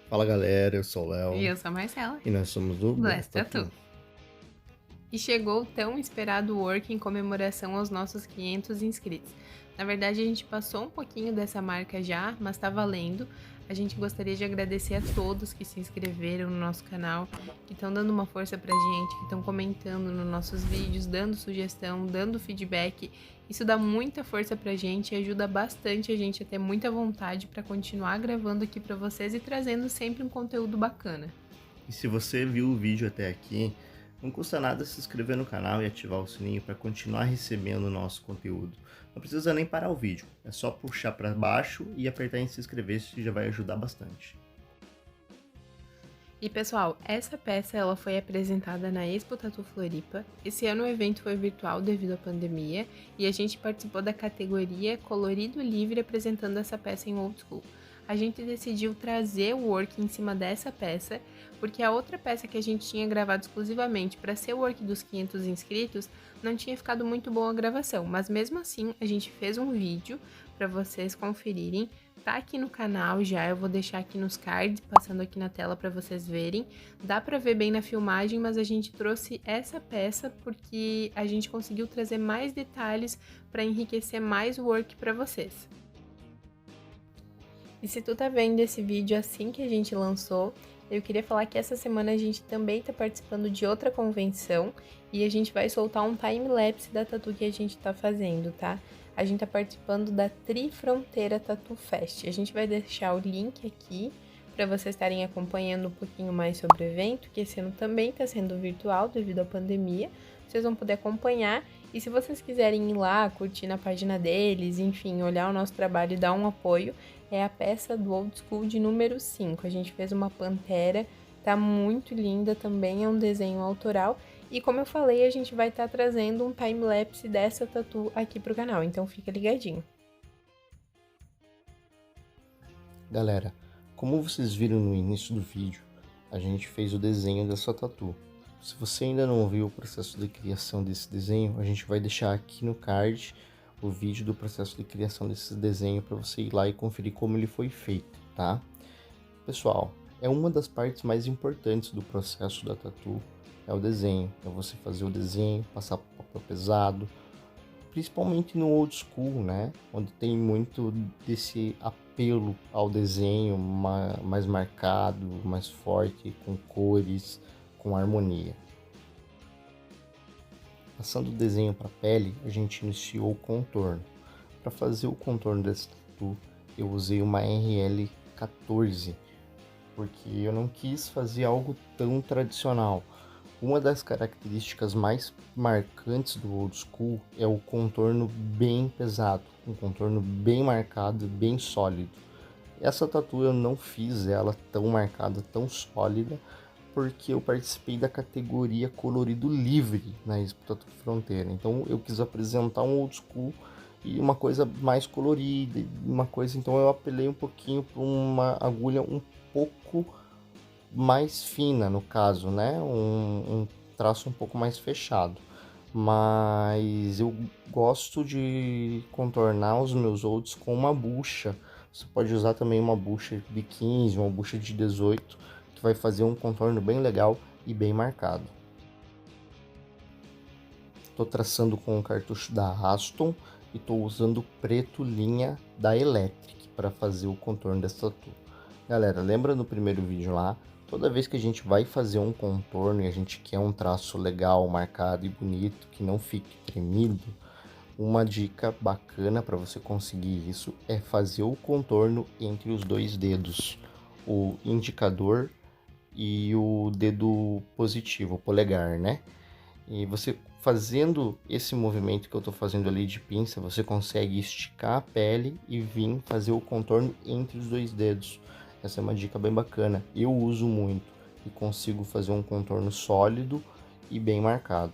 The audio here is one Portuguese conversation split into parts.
Fala galera, eu sou o E Léo eu sou a Marcela, e nós somos o Blast Blast Tattoo. Tattoo. E chegou o tão esperado work em comemoração aos nossos 500 inscritos. Na verdade, a gente passou um pouquinho dessa marca já, mas tá valendo. A gente gostaria de agradecer a todos que se inscreveram no nosso canal, que estão dando uma força pra gente, que estão comentando nos nossos vídeos, dando sugestão, dando feedback. Isso dá muita força pra gente e ajuda bastante a gente a ter muita vontade para continuar gravando aqui para vocês e trazendo sempre um conteúdo bacana. E se você viu o vídeo até aqui, não custa nada se inscrever no canal e ativar o sininho para continuar recebendo o nosso conteúdo. Não precisa nem parar o vídeo, é só puxar para baixo e apertar em se inscrever, isso já vai ajudar bastante. E pessoal, essa peça ela foi apresentada na Expo Tatu Floripa. Esse ano o evento foi virtual devido à pandemia e a gente participou da categoria Colorido Livre apresentando essa peça em Old School. A gente decidiu trazer o work em cima dessa peça, porque a outra peça que a gente tinha gravado exclusivamente para ser o work dos 500 inscritos não tinha ficado muito boa a gravação, mas mesmo assim a gente fez um vídeo para vocês conferirem. Tá aqui no canal já, eu vou deixar aqui nos cards, passando aqui na tela para vocês verem. Dá para ver bem na filmagem, mas a gente trouxe essa peça porque a gente conseguiu trazer mais detalhes para enriquecer mais o work para vocês. E se tu tá vendo esse vídeo assim que a gente lançou, eu queria falar que essa semana a gente também tá participando de outra convenção e a gente vai soltar um time-lapse da tatu que a gente tá fazendo, tá? A gente tá participando da Trifronteira Tattoo Fest. A gente vai deixar o link aqui para vocês estarem acompanhando um pouquinho mais sobre o evento, que esse ano também está sendo virtual devido à pandemia. Vocês vão poder acompanhar e se vocês quiserem ir lá, curtir na página deles, enfim, olhar o nosso trabalho e dar um apoio, é a peça do Old School de número 5. A gente fez uma pantera, tá muito linda também, é um desenho autoral. E como eu falei, a gente vai estar trazendo um time-lapse dessa tatu aqui pro canal, então fica ligadinho. Galera, como vocês viram no início do vídeo, a gente fez o desenho dessa tatu. Se você ainda não viu o processo de criação desse desenho, a gente vai deixar aqui no card o vídeo do processo de criação desse desenho para você ir lá e conferir como ele foi feito, tá? Pessoal, é uma das partes mais importantes do processo da tatu, é o desenho. É você fazer o desenho, passar por papel pesado, principalmente no old school, né? Onde tem muito desse apelo ao desenho mais marcado, mais forte, com cores, com harmonia. Passando o desenho para a pele, a gente iniciou o contorno. Para fazer o contorno desse tatu, eu usei uma RL14, porque eu não quis fazer algo tão tradicional. Uma das características mais marcantes do old school é o contorno bem pesado, um contorno bem marcado, bem sólido. Essa tatu eu não fiz ela tão marcada, tão sólida, porque eu participei da categoria colorido livre na Expo Tatu Fronteira. Então eu quis apresentar um old school e uma coisa mais colorida, uma coisa. Então eu apelei um pouquinho para uma agulha um pouco mais fina, no caso, né? Um traço um pouco mais fechado. Mas eu gosto de contornar os meus olds com uma bucha. Você pode usar também uma bucha de 15, uma bucha de 18, que vai fazer um contorno bem legal e bem marcado. Estou traçando com o cartucho da Aston e estou usando preto linha da Electric para fazer o contorno dessa tatu. Galera, lembra no primeiro vídeo lá? Toda vez que a gente vai fazer um contorno e a gente quer um traço legal, marcado e bonito, que não fique tremido, uma dica bacana para você conseguir isso é fazer o contorno entre os dois dedos, o indicador e o dedo positivo, o polegar, né? E você fazendo esse movimento que eu estou fazendo ali de pinça, você consegue esticar a pele e vir fazer o contorno entre os dois dedos. Essa é uma dica bem bacana, eu uso muito e consigo fazer um contorno sólido e bem marcado.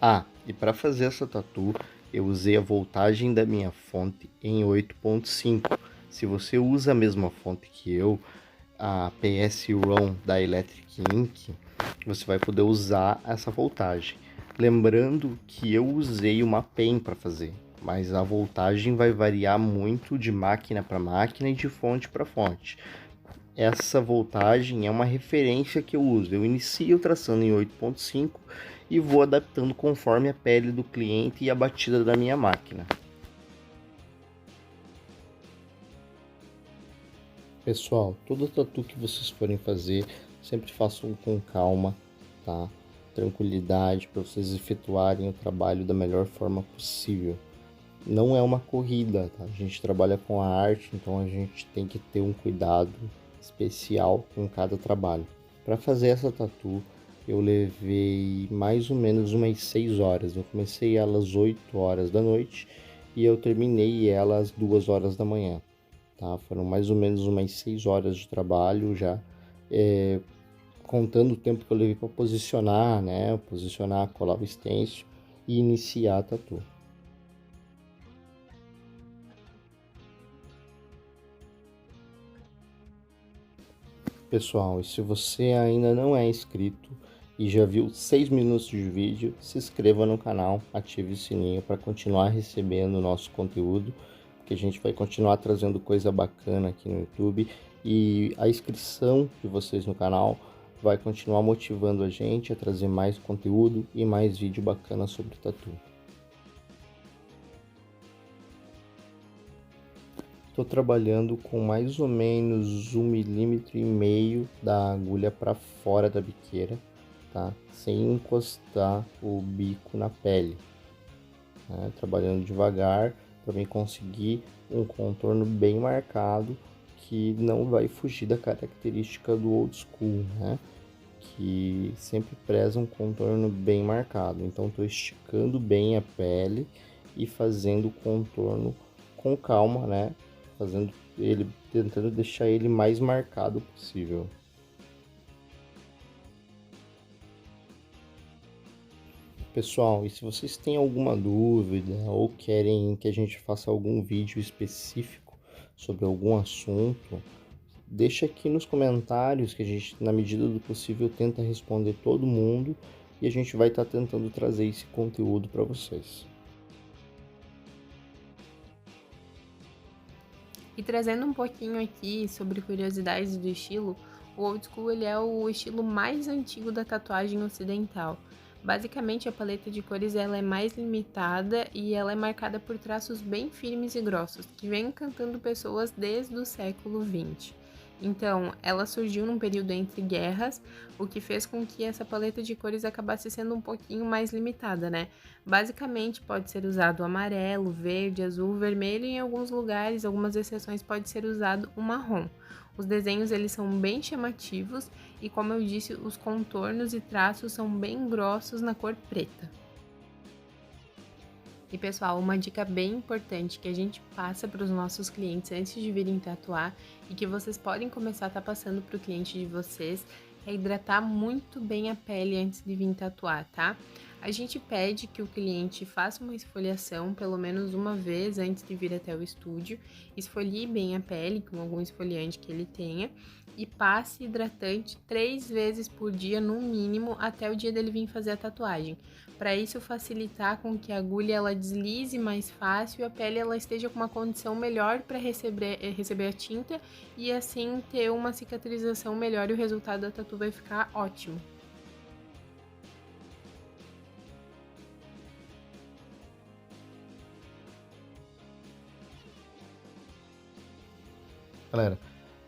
Ah, e para fazer essa tatu, eu usei a voltagem da minha fonte em 8.5. Se você usa a mesma fonte que eu, a PS ROM da Electric Ink, você vai poder usar essa voltagem. Lembrando que eu usei uma PEN para fazer. mas a voltagem vai variar muito de máquina para máquina e de fonte para fonte. Essa voltagem é uma referência que eu uso. Eu inicio traçando em 8.5 e vou adaptando conforme a pele do cliente e a batida da minha máquina. Pessoal, todo tatu que vocês forem fazer, sempre façam com calma, tá? Tranquilidade para vocês efetuarem o trabalho da melhor forma possível. Não é uma corrida, tá? A gente trabalha com a arte, então a gente tem que ter um cuidado especial com cada trabalho. Para fazer essa tatu, eu levei mais ou menos umas 6 horas. Eu comecei ela às 8 horas da noite e eu terminei ela às 2 horas da manhã. Tá? Foram mais ou menos umas 6 horas de trabalho já, contando o tempo que eu levei para posicionar, né? Posicionar, colar o stencil e iniciar a tatu. Pessoal, e se você ainda não é inscrito e já viu 6 minutos de vídeo, se inscreva no canal, ative o sininho para continuar recebendo o nosso conteúdo, porque a gente vai continuar trazendo coisa bacana aqui no YouTube e a inscrição de vocês no canal vai continuar motivando a gente a trazer mais conteúdo e mais vídeo bacana sobre tatu. Estou trabalhando com mais ou menos 1,5 mm da agulha para fora da biqueira, tá? Sem encostar o bico na pele, né? Trabalhando devagar para mim conseguir um contorno bem marcado que não vai fugir da característica do old school, né? Que sempre preza um contorno bem marcado. Então estou esticando bem a pele e fazendo o contorno com calma, né? Fazendo ele, tentando deixar ele mais marcado possível. Pessoal, e se vocês têm alguma dúvida ou querem que a gente faça algum vídeo específico sobre algum assunto, deixa aqui nos comentários que a gente, na medida do possível, tenta responder todo mundo e a gente vai estar tentando trazer esse conteúdo para vocês. E trazendo um pouquinho aqui sobre curiosidades do estilo, o old school ele é o estilo mais antigo da tatuagem ocidental. Basicamente, a paleta de cores ela é mais limitada e ela é marcada por traços bem firmes e grossos, que vem encantando pessoas desde o século XX. Então, ela surgiu num período entre guerras, o que fez com que essa paleta de cores acabasse sendo um pouquinho mais limitada, né? Basicamente, pode ser usado amarelo, verde, azul, vermelho e em alguns lugares, algumas exceções, pode ser usado o marrom. Os desenhos eles são bem chamativos e, como eu disse, os contornos e traços são bem grossos na cor preta. E pessoal, uma dica bem importante que a gente passa para os nossos clientes antes de virem tatuar e que vocês podem começar a estar passando para o cliente de vocês é hidratar muito bem a pele antes de vir tatuar, tá? A gente pede que o cliente faça uma esfoliação pelo menos uma vez antes de vir até o estúdio, esfolie bem a pele com algum esfoliante que ele tenha e passe hidratante 3 vezes por dia no mínimo até o dia dele vir fazer a tatuagem. Para isso facilitar com que a agulha ela deslize mais fácil e a pele ela esteja com uma condição melhor para receber a tinta e assim ter uma cicatrização melhor e o resultado da tatu vai ficar ótimo. Galera,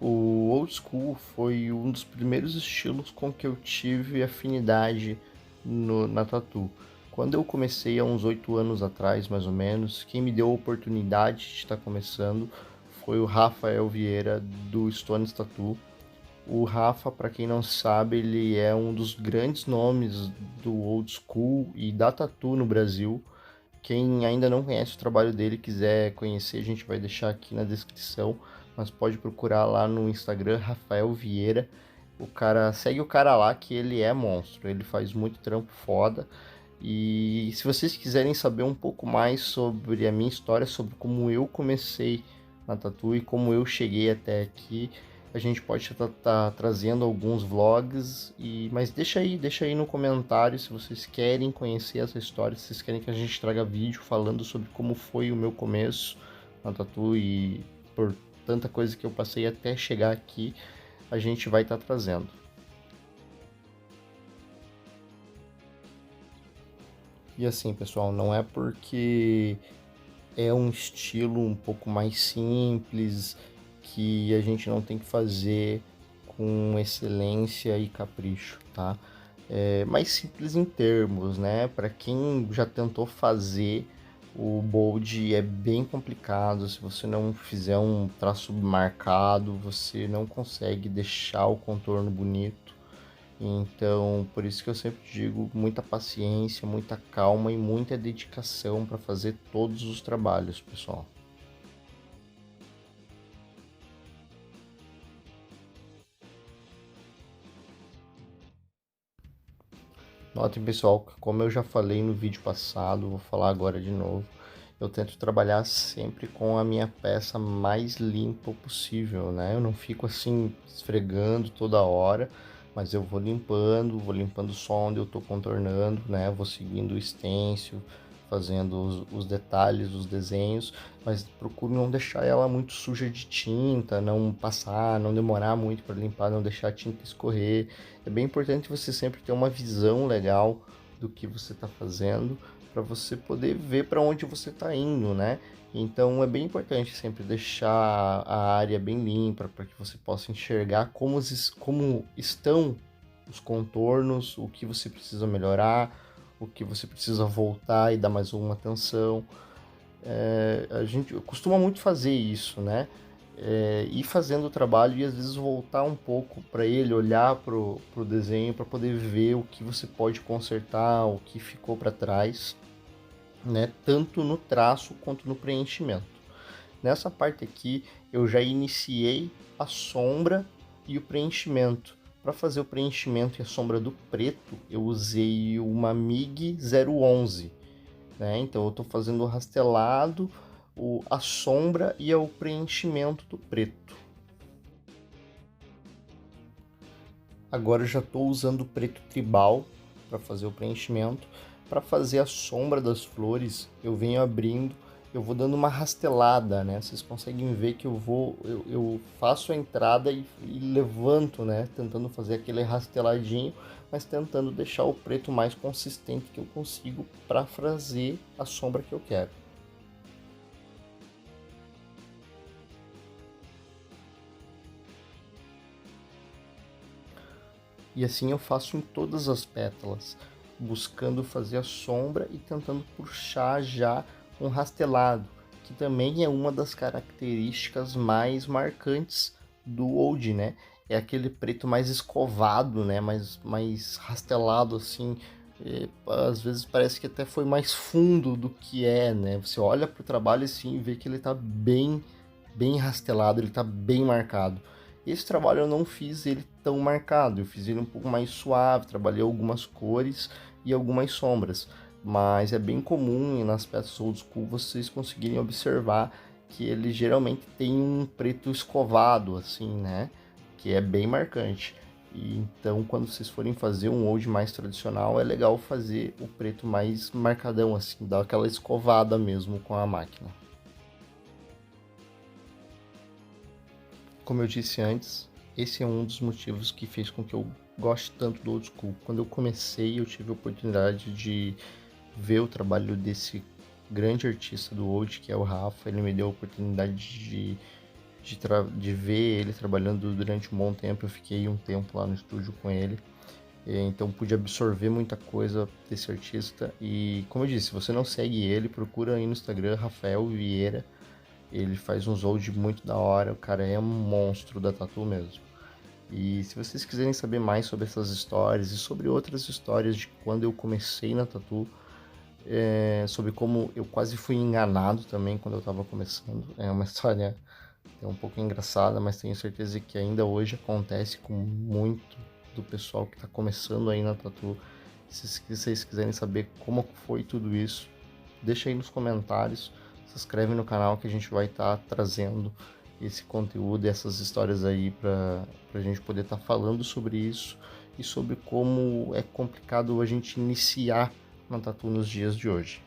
o old school foi um dos primeiros estilos com que eu tive afinidade na tatu. Quando eu comecei há uns 8 anos atrás, mais ou menos, quem me deu a oportunidade de estar começando foi o Rafael Vieira do Stones Tattoo. O Rafa, para quem não sabe, ele é um dos grandes nomes do old school e da tatu no Brasil. Quem ainda não conhece o trabalho dele, quiser conhecer, a gente vai deixar aqui na descrição, mas pode procurar lá no Instagram, Rafael Vieira. Segue o cara lá que ele é monstro, ele faz muito trampo foda. E se vocês quiserem saber um pouco mais sobre a minha história, sobre como eu comecei na tatu e como eu cheguei até aqui, A gente pode estar trazendo alguns vlogs, mas deixa aí no comentário se vocês querem conhecer essa história, se vocês querem que a gente traga vídeo falando sobre como foi o meu começo na tatu e por tanta coisa que eu passei até chegar aqui, a gente vai estar trazendo. E assim, pessoal, não é porque é um estilo um pouco mais simples que a gente não tem que fazer com excelência e capricho, tá? É mais simples em termos, né? Para quem já tentou fazer, o bold é bem complicado. Se você não fizer um traço marcado, você não consegue deixar o contorno bonito. Então, por isso que eu sempre digo, muita paciência, muita calma e muita dedicação para fazer todos os trabalhos, pessoal. Notem, pessoal, que como eu já falei no vídeo passado, vou falar agora de novo, eu tento trabalhar sempre com a minha peça mais limpa possível, né? Eu não fico assim esfregando toda hora, mas eu vou limpando só onde eu tô contornando, né? Vou seguindo o stencil, fazendo os detalhes, os desenhos, mas procuro não deixar ela muito suja de tinta, não passar, não demorar muito para limpar, não deixar a tinta escorrer. É bem importante você sempre ter uma visão legal do que você está fazendo, para você poder ver para onde você está indo, né? Então é bem importante sempre deixar a área bem limpa para que você possa enxergar como estão os contornos, o que você precisa melhorar, o que você precisa voltar e dar mais uma atenção. A gente costuma muito fazer isso, né? Ir fazendo o trabalho e às vezes voltar um pouco para ele, olhar pro desenho para poder ver o que você pode consertar, o que ficou para trás, né? Tanto no traço quanto no preenchimento. Nessa parte aqui eu já iniciei a sombra e o preenchimento. Para fazer o preenchimento e a sombra do preto, eu usei uma MIG 011, né? Então eu estou fazendo o rastelado, a sombra e o preenchimento do preto. Agora eu já estou usando o preto tribal para fazer o preenchimento. Para fazer a sombra das flores, eu venho abrindo, eu vou dando uma rastelada, né? Vocês conseguem ver que eu faço a entrada e levanto, né? Tentando fazer aquele rasteladinho, mas tentando deixar o preto mais consistente que eu consigo para fazer a sombra que eu quero. E assim eu faço em todas as pétalas, buscando fazer a sombra e tentando puxar já um rastelado, que também é uma das características mais marcantes do old, né? É aquele preto mais escovado, né? Mais rastelado assim. Às vezes parece que até foi mais fundo do que é, né? Você olha para o trabalho assim e vê que ele está bem rastelado, ele está bem marcado. Esse trabalho eu não fiz ele tão marcado, eu fiz ele um pouco mais suave, trabalhei algumas cores e algumas sombras, mas é bem comum nas peças old school vocês conseguirem observar que ele geralmente tem um preto escovado, assim, né? Que é bem marcante. E então, quando vocês forem fazer um old mais tradicional, é legal fazer o preto mais marcadão, assim, dar aquela escovada mesmo com a máquina. Como eu disse antes, esse é um dos motivos que fez com que eu goste tanto do old school. Quando eu comecei, eu tive a oportunidade de ver o trabalho desse grande artista do old, que é o Rafa. Ele me deu a oportunidade de ver ele trabalhando durante um bom tempo. Eu fiquei um tempo lá no estúdio com ele, então pude absorver muita coisa desse artista. E como eu disse, se você não segue ele, procura aí no Instagram, Rafael Vieira. Ele faz uns old muito da hora, o cara é um monstro da tatu mesmo. E se vocês quiserem saber mais sobre essas histórias e sobre outras histórias de quando eu comecei na tatu, sobre como eu quase fui enganado também quando eu estava começando, é uma história um pouco engraçada, mas tenho certeza que ainda hoje acontece com muito do pessoal que está começando aí na tatu. Se vocês quiserem saber como foi tudo isso, deixa aí nos comentários. Se inscreve no canal que a gente vai estar trazendo esse conteúdo, essas histórias aí para a gente poder estar falando sobre isso e sobre como é complicado a gente iniciar na tatu nos dias de hoje.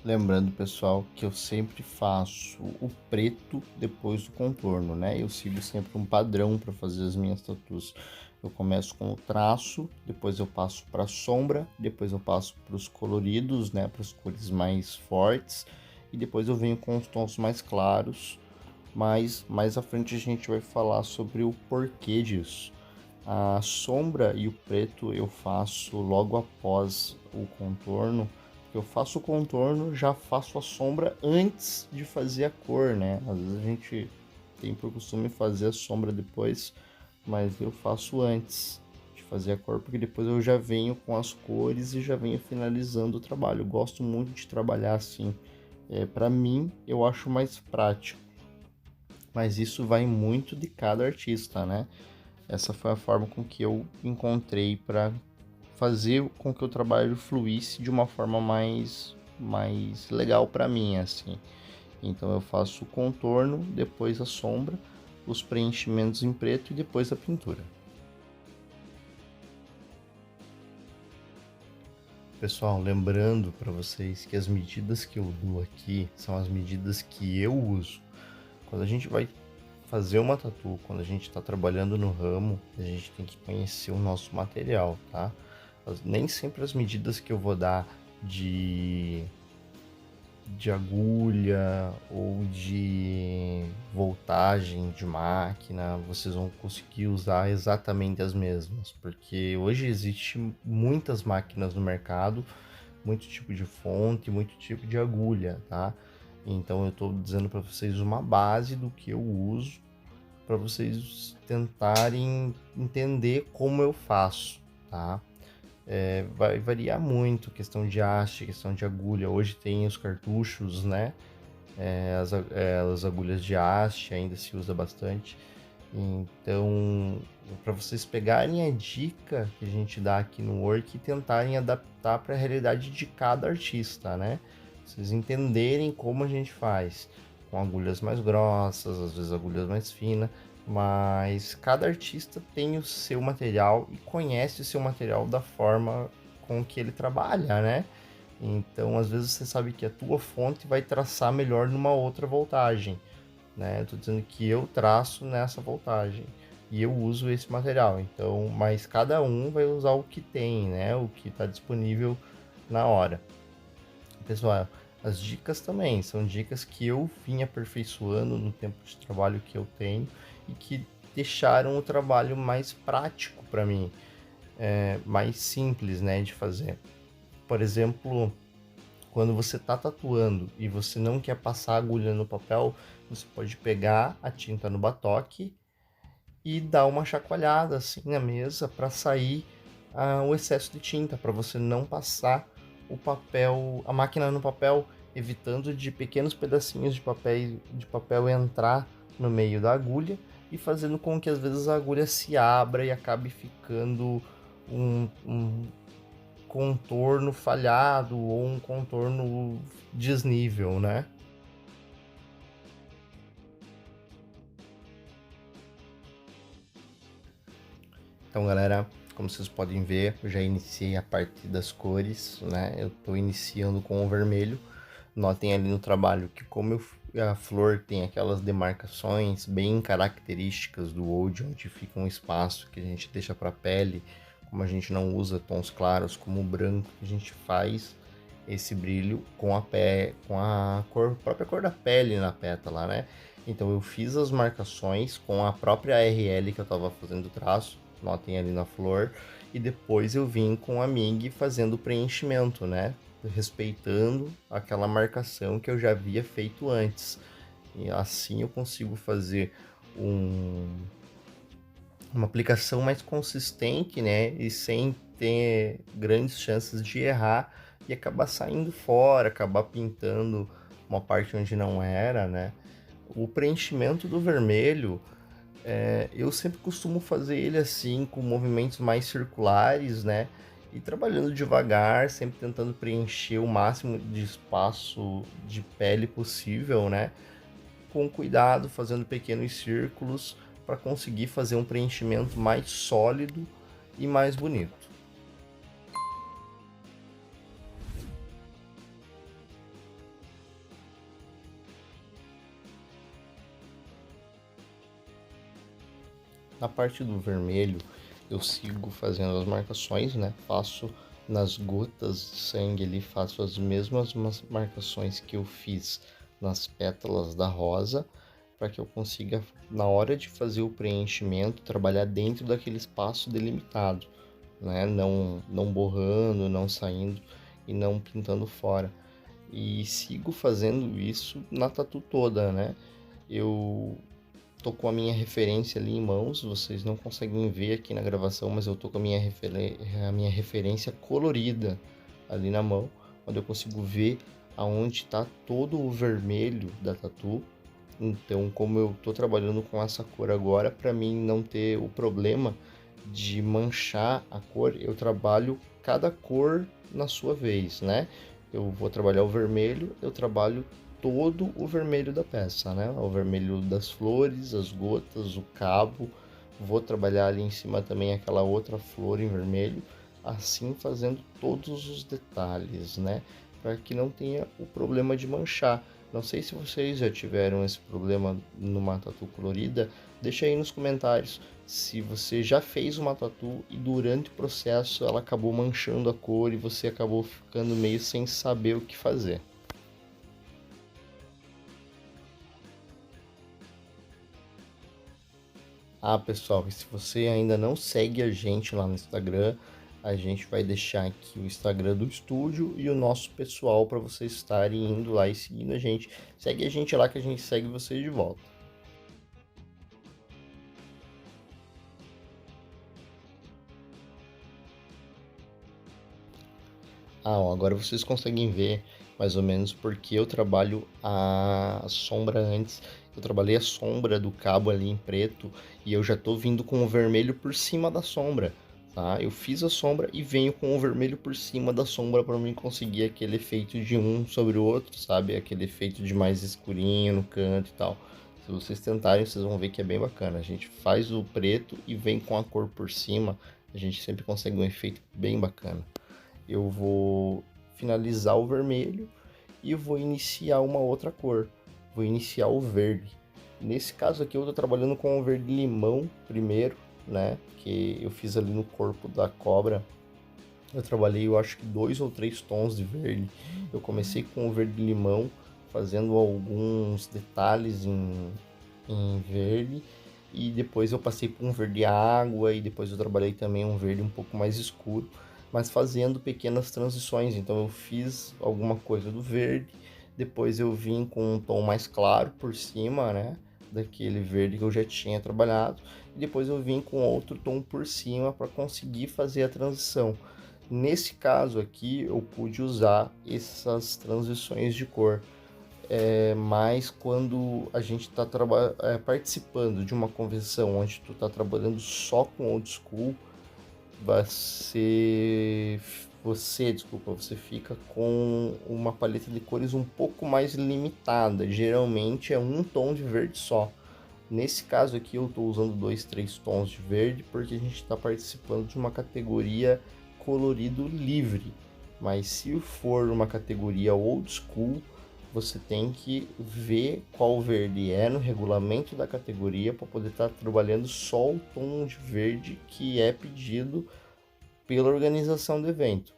Lembrando, pessoal, que eu sempre faço o preto depois do contorno, né? Eu sigo sempre um padrão para fazer as minhas tatus. Eu começo com o traço, depois eu passo para a sombra, depois eu passo para os coloridos, né? Para as cores mais fortes, e depois eu venho com os tons mais claros. Mas mais à frente a gente vai falar sobre o porquê disso. A sombra e o preto eu faço logo após o contorno. Eu faço o contorno, já faço a sombra antes de fazer a cor, né? Às vezes a gente tem por costume fazer a sombra depois, mas eu faço antes de fazer a cor, porque depois eu já venho com as cores e já venho finalizando o trabalho. Eu gosto muito de trabalhar assim. Para mim, eu acho mais prático, mas isso vai muito de cada artista, né? Essa foi a forma com que eu encontrei para fazer com que o trabalho fluísse de uma forma mais legal para mim, assim. Então eu faço o contorno, depois a sombra, os preenchimentos em preto e depois a pintura. Pessoal, lembrando para vocês que as medidas que eu dou aqui são as medidas que eu uso. Quando a gente vai fazer uma tatu, quando a gente está trabalhando no ramo, a gente tem que conhecer o nosso material, tá? Nem sempre as medidas que eu vou dar de agulha ou de voltagem de máquina, vocês vão conseguir usar exatamente as mesmas, porque hoje existe muitas máquinas no mercado, muito tipo de fonte, muito tipo de agulha, tá? Então eu estou dizendo para vocês uma base do que eu uso, para vocês tentarem entender como eu faço, tá? Vai variar muito, questão de haste, questão de agulha. Hoje tem os cartuchos, né? As agulhas de haste ainda se usa bastante. Então, para vocês pegarem a dica que a gente dá aqui no Work e tentarem adaptar para a realidade de cada artista, né? Vocês entenderem como a gente faz, com agulhas mais grossas, às vezes agulhas mais finas, mas cada artista tem o seu material e conhece o seu material da forma com que ele trabalha, né? Então, às vezes você sabe que a tua fonte vai traçar melhor numa outra voltagem, né? Eu tô dizendo que eu traço nessa voltagem e eu uso esse material. Então, mas cada um vai usar o que tem, né? O que está disponível na hora. Pessoal, as dicas também são dicas que eu vim aperfeiçoando no tempo de trabalho que eu tenho e que deixaram o trabalho mais prático para mim, mais simples, né, de fazer. Por exemplo, quando você está tatuando e você não quer passar a agulha no papel, você pode pegar a tinta no batoque e dar uma chacoalhada assim na mesa para sair o excesso de tinta, para você não passar o papel, a máquina no papel, evitando de pequenos pedacinhos de papel entrar no meio da agulha e fazendo com que às vezes a agulha se abra e acabe ficando um contorno falhado ou um contorno desnível, né? Então, galera, como vocês podem ver, eu já iniciei a parte das cores, né? Eu estou iniciando com o vermelho. Notem ali no trabalho que a flor tem aquelas demarcações bem características do old, onde fica um espaço que a gente deixa para a pele, como a gente não usa tons claros como o branco, a gente faz esse brilho com a própria cor da pele na pétala, né? Então eu fiz as marcações com a própria RL que eu estava fazendo o traço, notem ali na flor, e depois eu vim com a MIG fazendo o preenchimento, né? Respeitando aquela marcação que eu já havia feito antes. E assim eu consigo fazer uma aplicação mais consistente, né? E sem ter grandes chances de errar e acabar saindo fora, acabar pintando uma parte onde não era, né? O preenchimento do vermelho, eu sempre costumo fazer ele assim, com movimentos mais circulares, né? E trabalhando devagar, sempre tentando preencher o máximo de espaço de pele possível, né? Com cuidado, fazendo pequenos círculos para conseguir fazer um preenchimento mais sólido e mais bonito. Na parte do vermelho, eu sigo fazendo as marcações, né? Faço nas gotas de sangue ali, faço as mesmas marcações que eu fiz nas pétalas da rosa, para que eu consiga, na hora de fazer o preenchimento, trabalhar dentro daquele espaço delimitado, né? Não borrando, não saindo e não pintando fora. E sigo fazendo isso na tatu toda, né? Eu tô com a minha referência ali em mãos, vocês não conseguem ver aqui na gravação, mas eu tô com a minha referência colorida ali na mão, onde eu consigo ver aonde está todo o vermelho da tatu. Então, como eu tô trabalhando com essa cor agora, para mim não ter o problema de manchar a cor, eu trabalho cada cor na sua vez, né? Eu vou trabalhar o vermelho, eu trabalho todo o vermelho da peça, né? O vermelho das flores, as gotas, o cabo. Vou trabalhar ali em cima também aquela outra flor em vermelho, assim fazendo todos os detalhes, né? Para que não tenha o problema de manchar. Não sei se vocês já tiveram esse problema numa tatu colorida, deixa aí nos comentários se você já fez uma tatu e durante o processo ela acabou manchando a cor e você acabou ficando meio sem saber o que fazer. Ah, pessoal, e se você ainda não segue a gente lá no Instagram, a gente vai deixar aqui o Instagram do estúdio e o nosso pessoal para vocês estarem indo lá e seguindo a gente. Segue a gente lá que a gente segue vocês de volta. Ah, ó, agora vocês conseguem ver mais ou menos porque eu trabalho a sombra antes. Eu trabalhei a sombra do cabo ali em preto e eu já tô vindo com o vermelho por cima da sombra, tá? Eu fiz a sombra e venho com o vermelho por cima da sombra para mim conseguir aquele efeito de um sobre o outro, sabe? Aquele efeito de mais escurinho no canto e tal. Se vocês tentarem, vocês vão ver que é bem bacana. A gente faz o preto e vem com a cor por cima, a gente sempre consegue um efeito bem bacana. Eu vou finalizar o vermelho e vou iniciar uma outra cor. Vou iniciar o verde. Nesse caso aqui eu estou trabalhando com o verde limão primeiro, né? Que eu fiz ali no corpo da cobra. Eu trabalhei, eu acho que 2 ou 3 tons de verde. Eu comecei com o verde limão, fazendo alguns detalhes em verde. E depois eu passei por um verde água e depois eu trabalhei também um verde um pouco mais escuro, mas fazendo pequenas transições. Então eu fiz alguma coisa do verde, depois eu vim com um tom mais claro por cima, né, daquele verde que eu já tinha trabalhado, e depois eu vim com outro tom por cima para conseguir fazer a transição. Nesse caso aqui eu pude usar essas transições de cor. Mas quando a gente está participando de uma convenção onde tu está trabalhando só com old school, você fica com uma paleta de cores um pouco mais limitada. Geralmente é um tom de verde só. Nesse caso aqui eu estou usando 2, 3 tons de verde porque a gente está participando de uma categoria colorido livre. Mas se for uma categoria old school, você tem que ver qual verde é no regulamento da categoria para poder estar trabalhando só o tom de verde que é pedido pela organização do evento.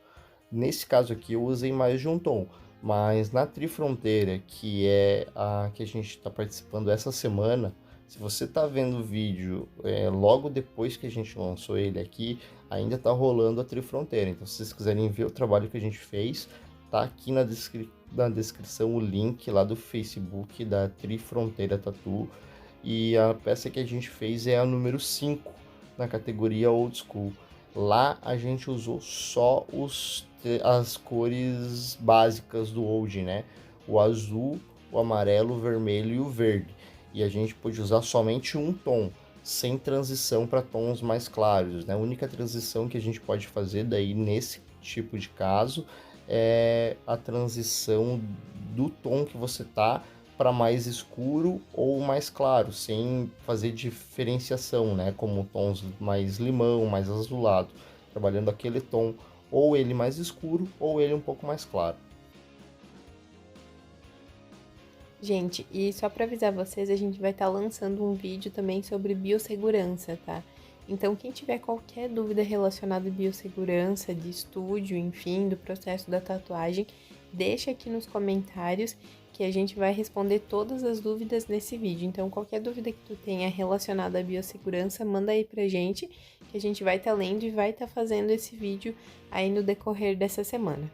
Nesse caso aqui eu usei mais de um tom, mas na Trifronteira, que é a que a gente está participando essa semana, se você está vendo o vídeo logo depois que a gente lançou ele aqui, ainda está rolando a Trifronteira. Então, se vocês quiserem ver o trabalho que a gente fez, tá aqui na descrição o link lá do Facebook da Trifronteira Tattoo. E a peça que a gente fez é a número 5 na categoria Old School. Lá a gente usou só as cores básicas do Old, né? O azul, o amarelo, o vermelho e o verde. E a gente pôde usar somente um tom. sem transição para tons mais claros, né? A única transição que a gente pode fazer daí nesse tipo de caso é a transição do tom que você tá para mais escuro ou mais claro, sem fazer diferenciação, né? Como tons mais limão, mais azulado, trabalhando aquele tom, ou ele mais escuro ou ele um pouco mais claro. Gente, e só para avisar vocês, a gente vai estar lançando um vídeo também sobre biossegurança, tá? Então, quem tiver qualquer dúvida relacionada à biossegurança, de estúdio, enfim, do processo da tatuagem, deixa aqui nos comentários que a gente vai responder todas as dúvidas nesse vídeo. Então, qualquer dúvida que tu tenha relacionada à biossegurança, manda aí pra gente, que a gente vai estar lendo e vai estar fazendo esse vídeo aí no decorrer dessa semana.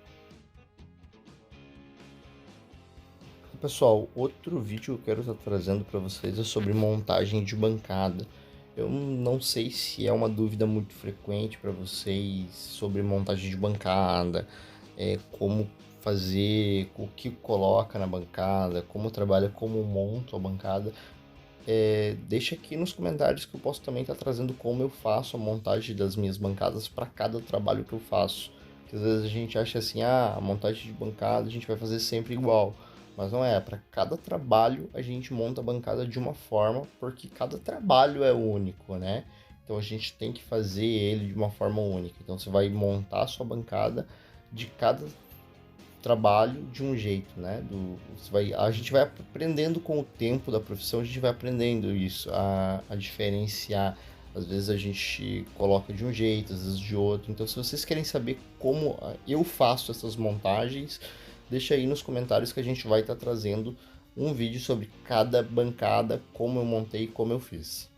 Pessoal, outro vídeo que eu quero estar trazendo para vocês é sobre montagem de bancada. Eu não sei se é uma dúvida muito frequente para vocês sobre montagem de bancada, como fazer, o que coloca na bancada, como trabalha, como monto a bancada. Deixa aqui nos comentários que eu posso também estar trazendo como eu faço a montagem das minhas bancadas para cada trabalho que eu faço. Porque às vezes a gente acha assim, a montagem de bancada a gente vai fazer sempre igual. Mas não é, para cada trabalho a gente monta a bancada de uma forma, porque cada trabalho é único, né? Então a gente tem que fazer ele de uma forma única. Então você vai montar a sua bancada de cada trabalho de um jeito, né? A gente vai aprendendo com o tempo da profissão, a gente vai aprendendo isso, a diferenciar. Às vezes a gente coloca de um jeito, às vezes de outro. Então, se vocês querem saber como eu faço essas montagens, deixa aí nos comentários que a gente vai estar trazendo um vídeo sobre cada bancada, como eu montei e como eu fiz.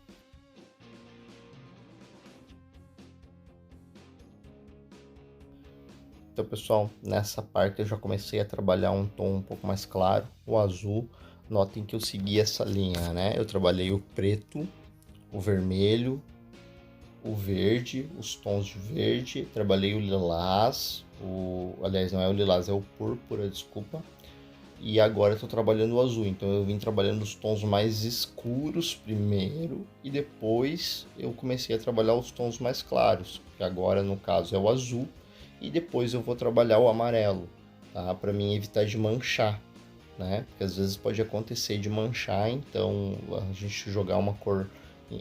Então, pessoal, nessa parte eu já comecei a trabalhar um tom um pouco mais claro, o azul. Notem que eu segui essa linha, né? Eu trabalhei o preto, o vermelho, o verde, os tons de verde, trabalhei o lilás, aliás, não é o lilás, é o púrpura, desculpa. E agora eu tô trabalhando o azul, então eu vim trabalhando os tons mais escuros primeiro e depois eu comecei a trabalhar os tons mais claros, que agora no caso é o azul, e depois eu vou trabalhar o amarelo, tá? Para mim evitar de manchar, né? Porque às vezes pode acontecer de manchar, então a gente jogar uma cor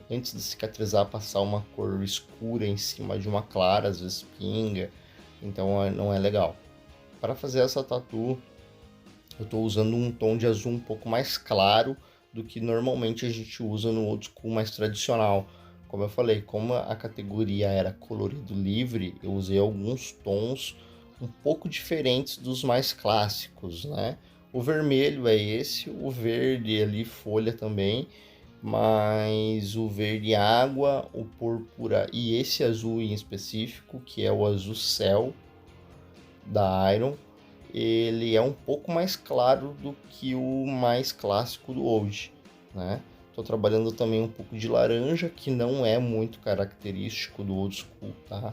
antes de cicatrizar, passar uma cor escura em cima de uma clara, às vezes pinga, então não é legal. Para fazer essa tatu, eu estou usando um tom de azul um pouco mais claro do que normalmente a gente usa no old school mais tradicional. Como eu falei, como a categoria era colorido livre, eu usei alguns tons um pouco diferentes dos mais clássicos, né? O vermelho é esse, o verde ali, folha também, mas o verde água, o púrpura e esse azul em específico, que é o azul céu da Iron, ele é um pouco mais claro do que o mais clássico do Old, né? Estou trabalhando também um pouco de laranja, que não é muito característico do Old School, tá?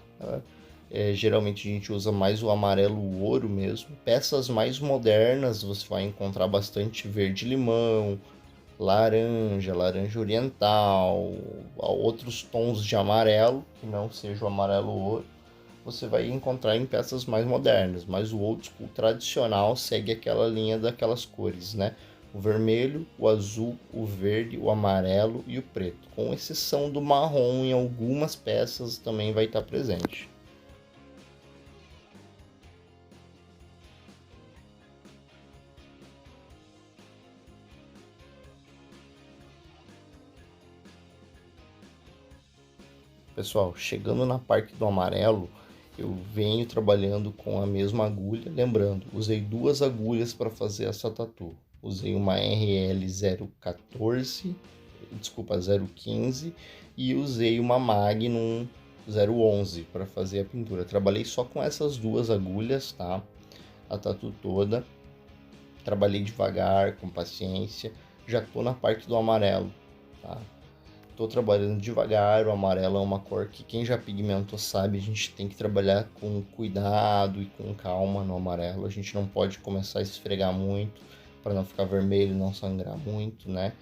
Geralmente a gente usa mais o amarelo ouro mesmo. Peças mais modernas você vai encontrar bastante verde-limão, laranja, laranja oriental, outros tons de amarelo, que não seja o amarelo ouro, você vai encontrar em peças mais modernas, mas o old school tradicional segue aquela linha daquelas cores, né? O vermelho, o azul, o verde, o amarelo e o preto, com exceção do marrom em algumas peças também vai estar presente. Pessoal, chegando na parte do amarelo, eu venho trabalhando com a mesma agulha, lembrando, usei duas agulhas para fazer essa tatu. Usei uma RL 014, desculpa, 015 e usei uma Magnum 011 para fazer a pintura. Trabalhei só com essas duas agulhas, tá? A tatu toda. Trabalhei devagar, com paciência. Já tô na parte do amarelo, tá? Tô trabalhando devagar, o amarelo é uma cor que quem já pigmentou sabe, a gente tem que trabalhar com cuidado e com calma no amarelo, a gente não pode começar a esfregar muito para não ficar vermelho, não sangrar muito, né?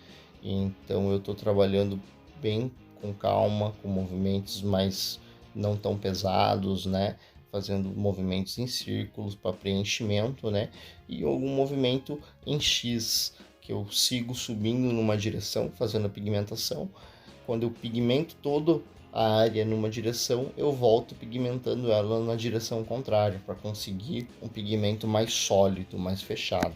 Então eu tô trabalhando bem com calma, com movimentos mais não tão pesados, né? Fazendo movimentos em círculos para preenchimento, né? E algum movimento em X, que eu sigo subindo numa direção, fazendo a pigmentação. Quando eu pigmento toda a área numa direção, eu volto pigmentando ela na direção contrária, para conseguir um pigmento mais sólido, mais fechado.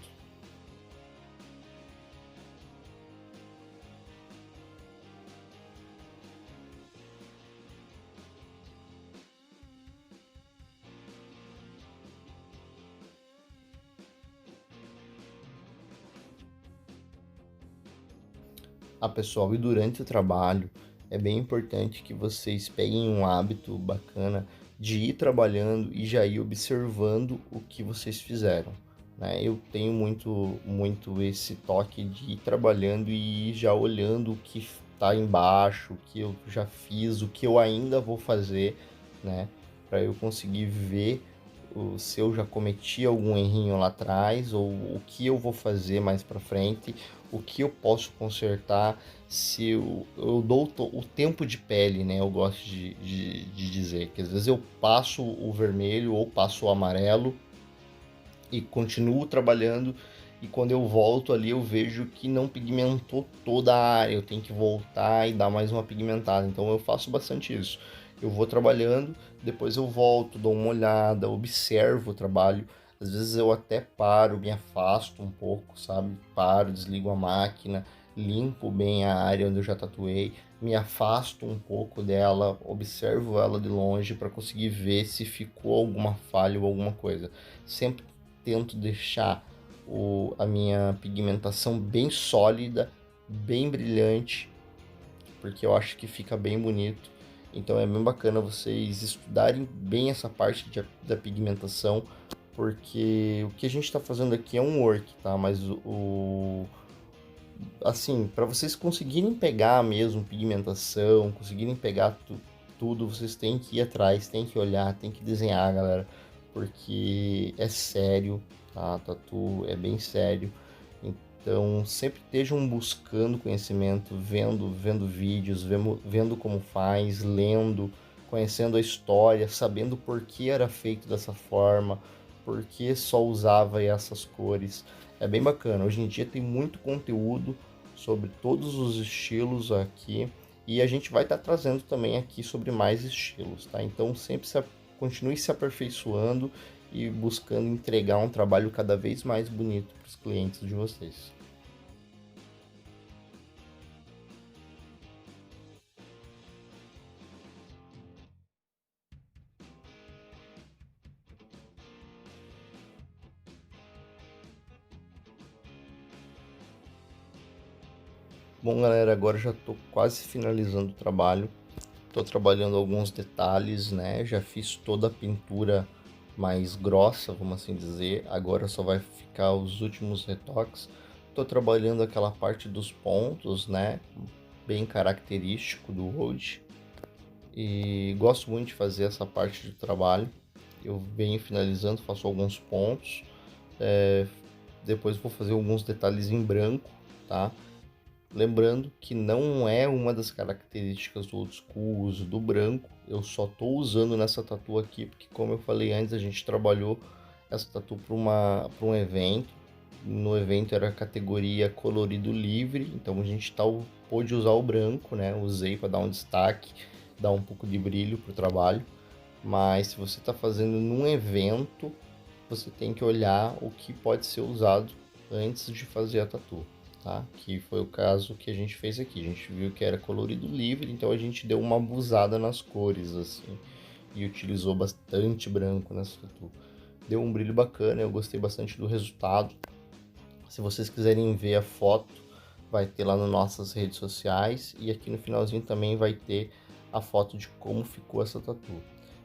Pessoal, e durante o trabalho é bem importante que vocês peguem um hábito bacana de ir trabalhando e já ir observando o que vocês fizeram, né? Eu tenho muito esse toque de ir trabalhando e ir já olhando o que está embaixo, o que eu já fiz, o que eu ainda vou fazer, né? Para eu conseguir ver se eu já cometi algum errinho lá atrás ou o que eu vou fazer mais para frente, o que eu posso consertar, se eu dou o tempo de pele, né? Eu gosto de dizer que às vezes eu passo o vermelho ou passo o amarelo e continuo trabalhando, e quando eu volto ali eu vejo que não pigmentou toda a área, eu tenho que voltar e dar mais uma pigmentada. Então eu faço bastante isso. Eu vou trabalhando, depois eu volto, dou uma olhada, observo o trabalho. Às vezes eu até paro, me afasto um pouco, sabe? Paro, desligo a máquina, limpo bem a área onde eu já tatuei, me afasto um pouco dela, observo ela de longe para conseguir ver se ficou alguma falha ou alguma coisa. Sempre tento deixar a minha pigmentação bem sólida, bem brilhante, porque eu acho que fica bem bonito. Então é bem bacana vocês estudarem bem essa parte da pigmentação, porque o que a gente está fazendo aqui é um work, tá? Mas assim, para vocês conseguirem pegar mesmo pigmentação, conseguirem pegar tudo, vocês têm que ir atrás, têm que olhar, têm que desenhar, galera, porque é sério, tá? Tatu é bem sério. Então, sempre estejam buscando conhecimento, vendo vídeos, vendo como faz, lendo, conhecendo a história, sabendo por que era feito dessa forma, por que só usava essas cores. É bem bacana. Hoje em dia tem muito conteúdo sobre todos os estilos aqui e a gente vai estar trazendo também aqui sobre mais estilos, tá? Então, continue se aperfeiçoando e buscando entregar um trabalho cada vez mais bonito para os clientes de vocês. Bom, galera, agora já estou quase finalizando o trabalho. Estou trabalhando alguns detalhes, né? Já fiz toda a pintura mais grossa, vamos assim dizer. Agora só vai ficar os últimos retoques. Estou trabalhando aquela parte dos pontos, né? Bem característico do Road. E gosto muito de fazer essa parte do trabalho. Eu venho finalizando, faço alguns pontos. Depois vou fazer alguns detalhes em branco, tá? Lembrando que não é uma das características do old school o uso do branco. Eu só estou usando nessa tatu aqui porque, como eu falei antes, a gente trabalhou essa tatu para um evento. No evento era a categoria colorido livre, então a gente pôde usar o branco, né? Usei para dar um destaque, dar um pouco de brilho para o trabalho. Mas se você está fazendo num evento, você tem que olhar o que pode ser usado antes de fazer a tatu, tá? Que foi o caso que a gente fez aqui. A gente viu que era colorido livre, então a gente deu uma abusada nas cores, assim, e utilizou bastante branco nessa tatu. Deu um brilho bacana, eu gostei bastante do resultado. Se vocês quiserem ver a foto, vai ter lá nas nossas redes sociais e aqui no finalzinho também vai ter a foto de como ficou essa tatu.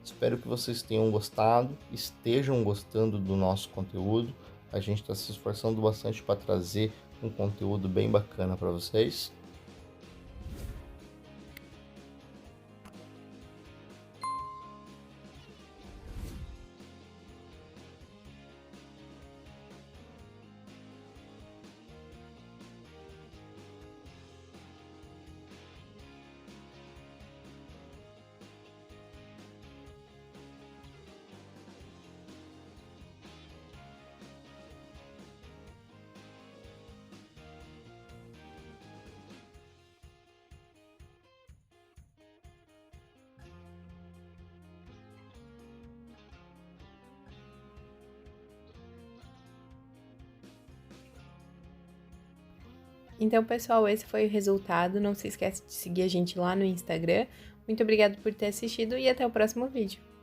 Espero que vocês tenham gostado, estejam gostando do nosso conteúdo. A gente está se esforçando bastante para trazer um conteúdo bem bacana para vocês. Então, pessoal, esse foi o resultado. Não se esquece de seguir a gente lá no Instagram. Muito obrigada por ter assistido e até o próximo vídeo.